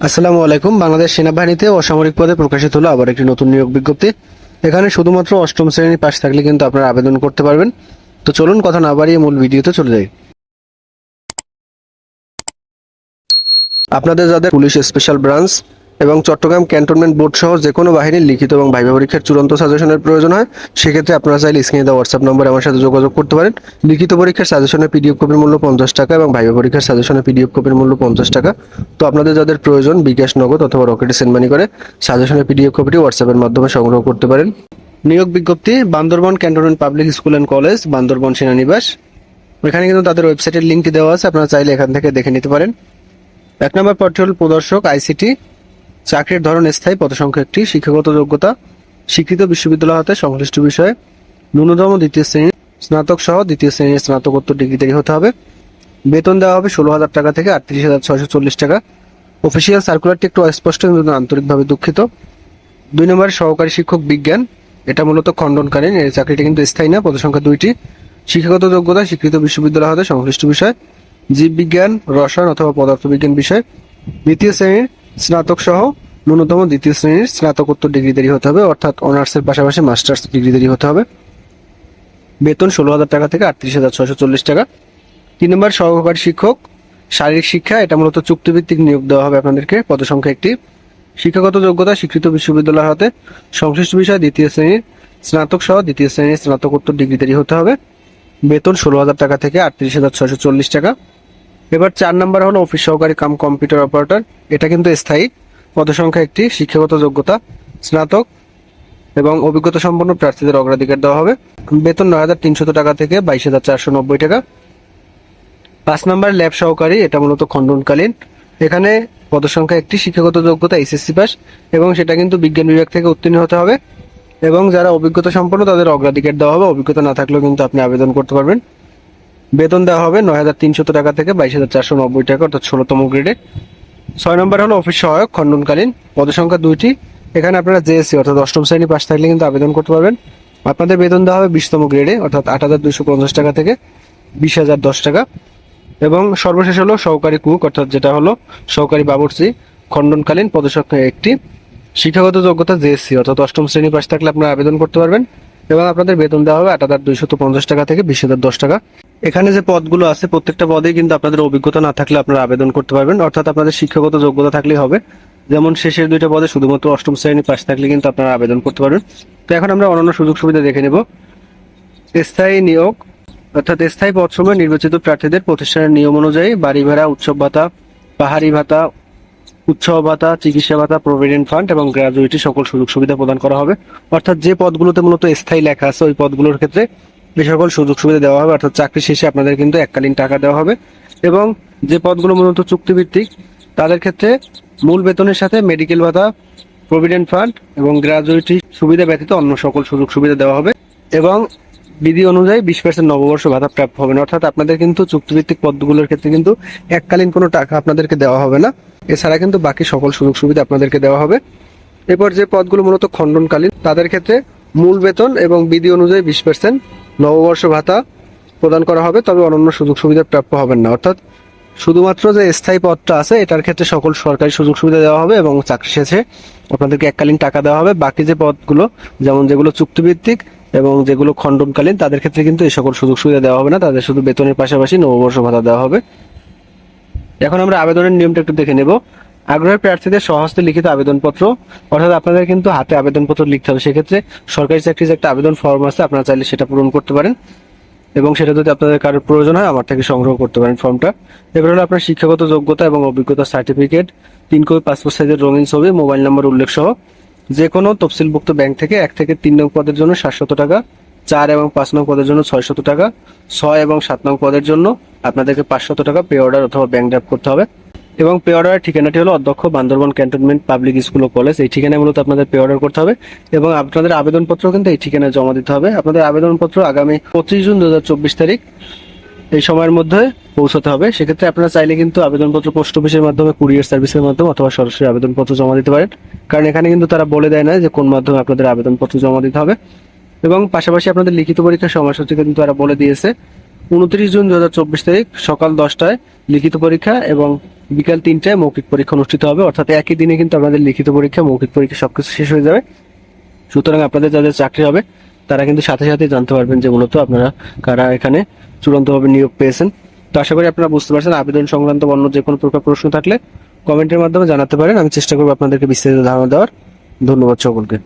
আসসালামু আলাইকুম। বাংলাদেশ সেনাবাহিনীতে অসামরিক পদে প্রকাশিত হলো আবার একটি নতুন নিয়োগ বিজ্ঞপ্তি। এখানে শুধুমাত্র অষ্টম শ্রেণীর পাশ থাকলে কিন্তু আপনারা আবেদন করতে পারবেন। তো চলুন কথা না বাড়িয়ে মূল ভিডিওতে চলে যাই। আপনাদের যাদের পুলিশ স্পেশাল ব্রাঞ্চ এবং চট্টগ্রাম ক্যান্টনমেন্ট বোর্ড সহ যে কোনো বাহিনীর লিখিত এবং ভাইভা পরীক্ষার চূড়ান্ত সাজেশনের প্রয়োজন হয়, সেক্ষেত্রে আপনারা চাইলে স্ক্রিনে দেওয়া হোয়াটসঅ্যাপ নম্বরে আমার সাথে যোগাযোগ করতে পারেন। লিখিত পরীক্ষার সাজেশনের পিডিএফ কপির মূল্য 50 টাকা এবং ভাইভা পরীক্ষার সাজেশনের পিডিএফ কপির মূল্য 50 টাকা। তো আপনাদের যাদের প্রয়োজন বিকাশ, নগদ অথবা রকেটে সেন্ড মানি করে সাজেশনের পিডিএফ কপিটি হোয়াটসঅ্যাপের মাধ্যমে সংগ্রহ করতে পারেন। নিয়োগ বিজ্ঞপ্তি Bandarban cantonment public school and college, Bandarban সেনানিবাস। এখানে কিন্তু তাদের ওয়েবসাইটের লিঙ্কটি দেওয়া আছে, আপনারা চাইলে এখান থেকে দেখে নিতে পারেন। 1 নম্বর পদটি হল প্রদর্শক আইসিটি। চাকরির ধরন স্থায়ী, পদসংখ্যা একটি। শিক্ষাগত যোগ্যতা স্বীকৃত বিশ্ববিদ্যালয় হতে সংশ্লিষ্ট বিষয়ে ন্যূনতম দ্বিতীয় শ্রেণীর স্নাতক সহ দ্বিতীয় শ্রেণীর স্নাতকোত্তর ডিগ্রিধারী হতে হবে। বেতন দেওয়া হবে 16,000 টাকা থেকে 38,640 টাকা। অফিসিয়াল সার্কুলারটি একটু অস্পষ্ট, কিন্তু আন্তরিকভাবে দুঃখিত। 2 নম্বর সহকারী শিক্ষক বিজ্ঞান, এটা মূলত খণ্ডনকালীন, এই চাকরিটি কিন্তু স্থায়ী না। পদসংখ্যা 2টি। শিক্ষাগত যোগ্যতা স্বীকৃত বিশ্ববিদ্যালয় হতে সংশ্লিষ্ট বিষয় জীববিজ্ঞান, রসায়ন অথবা পদার্থবিজ্ঞান বিষয় দ্বিতীয় শ্রেণীর স্নাতক সহ ন্যূনতম দ্বিতীয় শ্রেণীর স্নাতকোত্তর ডিগ্রিধারী হতে হবে, অর্থাৎ অনার্সের পাশাপাশি মাস্টার্স ডিগ্রিধারী হতে হবে। বেতন 16,000 টাকা থেকে 38,640 টাকা। 3 নম্বর সহকারী শিক্ষক শারীরিক শিক্ষা, এটা মূলত চুক্তিভিত্তিক নিয়োগ দেওয়া হবে আপনাদেরকে। পদসংখ্যা একটি। শিক্ষাগত যোগ্যতা স্বীকৃত বিশ্ববিদ্যালয় হতে সংশ্লিষ্ট বিষয় দ্বিতীয় শ্রেণীর স্নাতক সহ দ্বিতীয় শ্রেণীর স্নাতকোত্তর ডিগ্রিধারী হতে হবে। বেতন 16,000 টাকা থেকে 38,640 টাকা। এবার 4 নম্বর হলো অফিস সহকারী কাম কম্পিউটার অপারেটর, এটা কিন্তু স্থায়ী। পদসংখ্যা একটি। শিক্ষাগত যোগ্যতা স্নাতক এবং অভিজ্ঞতা সম্পন্ন প্রার্থীদের অগ্রাধিকার দেওয়া হবে। বেতন 9,300 টাকা থেকে 22,490 টাকা। 5 নম্বর ল্যাব সহকারী, এটা মূলত খণ্ডনকালীন। এখানে পদসংখ্যা একটি। শিক্ষাগত যোগ্যতা এসএসসি পাস এবং সেটা কিন্তু বিজ্ঞান বিভাগ থেকে উত্তীর্ণ হতে হবে, এবং যারা অভিজ্ঞতা সম্পন্ন তাদের অগ্রাধিকার দেওয়া হবে। অভিজ্ঞতা না থাকলেও কিন্তু আপনি আবেদন করতে পারবেন। বেতন দেওয়া হবে 9,300 টাকা থেকে 22,490 টাকা, অর্থাৎ 16তম গ্রেডে। 6 নম্বর হলো অফিস সহায়ক খণ্ডনকালীন। পদসংখ্যা 2টি। এখানে আপনারা জেএসসি অর্থাৎ অষ্টম শ্রেণী পাশ থাকলে কিন্তু আবেদন করতে পারবেন। আপনাদের বেতন দেওয়া হবে 20তম গ্রেডে, অর্থাৎ 8,250 টাকা থেকে 20,010 টাকা। এবং সর্বশেষ হলো সহকারী কুক, অর্থাৎ যেটা হলো সহকারী বাবুর্চি খণ্ডনকালীন। পদসংখ্যা একটি। শিক্ষাগত যোগ্যতা জেএসসি অর্থাৎ অষ্টম শ্রেণী পাশ থাকলে আপনারা আবেদন করতে পারবেন, এবং আপনাদের বেতন দেওয়া হবে 8,250 টাকা থেকে 20,010 টাকা। এখানে যে পদগুলো আছে প্রত্যেকটা পদেই কিন্তু আপনাদের অভিজ্ঞতা না থাকলে আপনারা আবেদন করতে পারবেন, অর্থাৎ আপনাদের শিক্ষাগত যোগ্যতা থাকলেই হবে। যেমন শেষের 2টা পদে শুধুমাত্র অষ্টম শ্রেণী পাশ থাকলে কিন্তু আপনারা আবেদন করতে পারবেন। তো এখন আমরা অন্যান্য সুযোগ সুবিধা দেখে নেব। স্থায়ী নিয়োগ, অর্থাৎ স্থায়ী পদসমূহে নির্বাচিত প্রার্থীদের প্রতিষ্ঠানের নিয়ম অনুযায়ী বাড়ি ভাড়া, উৎসব ভাতা, পাহাড়ি ভাতা, উৎসব ভাতা, চিকিৎসা ভাতা, প্রভিডেন্ট ফান্ড এবং গ্র্যাজুইটি সকল সুযোগ সুবিধা প্রদান করা হবে। অর্থাৎ যে পদগুলোতে মূলত স্থায়ী লেখা আছে ওই পদগুলোর ক্ষেত্রে এই সকল সুযোগ সুবিধা দেওয়া হবে, অর্থাৎ চাকরি শেষে আপনাদের কিন্তু এককালীন টাকা দেওয়া হবে। এবং যে পদগুলো মূলত চুক্তিভিত্তিক তাদের ক্ষেত্রে মূল বেতনের সাথে মেডিকেল ভাতা, প্রভিডেন্ট ফান্ড এবং গ্র্যাজুইটি সুবিধা ব্যতীত অন্য সকল সুযোগ সুবিধা দেওয়া হবে। এবং বিধি অনুযায়ী 20% নববর্ষ ভাতা প্রাপ্য হবেন। অর্থাৎ আপনাদের কিন্তু চুক্তিভিত্তিক পদগুলোর ক্ষেত্রে কিন্তু এককালীন কোনো টাকা আপনাদেরকে দেওয়া হবে না, এছাড়া কিন্তু বাকি সকল সুযোগ সুবিধা আপনাদেরকে দেওয়া হবে। এরপর যে পদগুলো মূলত খণ্ডনকালীন তাদের ক্ষেত্রে মূল বেতন এবং বিধি অনুযায়ী 20% নববর্ষ ভাতা প্রদান করা হবে, তবে অন্যান্য সুযোগ সুবিধা প্রাপ্য হবেন না। অর্থাৎ শুধুমাত্র যে স্থায়ী পদটা আছে এটার ক্ষেত্রে সকল সরকারি সুযোগ সুবিধা দেওয়া হবে এবং চাকরি শেষে আপনাদেরকে এককালীন টাকা দেওয়া হবে। বাকি যে পদগুলো, যেমন যেগুলো চুক্তিভিত্তিক এবং যেগুলো খণ্ডনকালীন, তাদের ক্ষেত্রে কিন্তু এই সকল সুযোগ সুবিধা দেওয়া হবে না, তাদের শুধু বেতনের পাশাপাশি নববর্ষ ভাতা দেওয়া হবে। এখন আমরা আবেদনের নিয়মটা একটু দেখে নেব। আগ্রহী প্রার্থীদের স্বহস্তে লিখিত আবেদনপত্র, অর্থাৎ আপনাদের কিন্তু হাতে আবেদনপত্র লিখতে হবে। সেক্ষেত্রে সরকারি চাকরির যে একটা আবেদন ফর্ম আছে আপনারা চাইলে সেটা পূরণ করতে পারেন, এবং সেটা যদি আপনাদের কারোর প্রয়োজন হয় আমার থেকে সংগ্রহ করতে পারেন ফর্মটা। এবার হলো আপনার শিক্ষাগত যোগ্যতা এবং অভিজ্ঞতা সার্টিফিকেট, 3 কপি পাসপোর্ট সাইজের রঙিন ছবি, মোবাইল নম্বর উল্লেখ সহ যে কোনো তফসিলভুক্ত ব্যাংক থেকে 1 থেকে 3 নং পদের জন্য 700 টাকা, 4 এবং 5 নং পদের জন্য 600 টাকা, 6 এবং 7 নং পদের জন্য আপনাদেরকে 500 টাকা পে অর্ডার অথবা ব্যাংক ড্রাফট করতে হবে। এবং পে অর্ডারের ঠিকানাটি হলো অধ্যক্ষ, বান্দরবান ক্যান্টনমেন্ট পাবলিক স্কুল ও কলেজ। এই ঠিকানায় মূলত আপনাদের পে অর্ডার করতে হবে, এবং আপনাদের আবেদনপত্র কিন্তু এই ঠিকানায় জমা দিতে হবে। আপনাদের আবেদনপত্র আগামী 25 জুন 2024 তারিখ এই সময়ের মধ্যে পৌঁছতে হবে। সেক্ষেত্রে আপনারা চাইলে কিন্তু আবেদনপত্র পোস্ট অফিসের মাধ্যমে, কুরিয়ার সার্ভিসের মাধ্যমে অথবা সরাসরি আবেদনপত্র জমা দিতে পারেন, কারণ এখানে কিন্তু তারা বলে দেয় না যে কোন মাধ্যমে আপনাদের আবেদনপত্র জমা দিতে হবে। এবং পাশাপাশি আপনাদের লিখিত পরীক্ষার সময়সূচি কিন্তু তারা বলে দিয়েছে। 29 জুন 2024 তারিখ সকাল 10টায় লিখিত পরীক্ষা এবং বিকাল 3টায় মৌখিক পরীক্ষা অনুষ্ঠিত হবে। অর্থাৎ একই দিনে কিন্তু আপনাদের লিখিত পরীক্ষা, মৌখিক পরীক্ষা সবকিছু শেষ হয়ে যাবে। সুতরাং আপনাদের যাদের চাকরি হবে তারা কিন্তু সাথে সাথে জানতে পারবেন যে মূলত আপনারা কারা এখানে চূড়ান্তভাবে নিয়োগ পেয়েছেন। তো আশা করি আপনারা বুঝতে পারছেন। আবেদন সংক্রান্ত অন্য যে কোনো প্রকার প্রশ্ন থাকলে কমেন্টের মাধ্যমে জানাতে পারেন, আমি চেষ্টা করবো আপনাদেরকে বিস্তারিত ধারণা দেওয়ার। ধন্যবাদ সকলকে।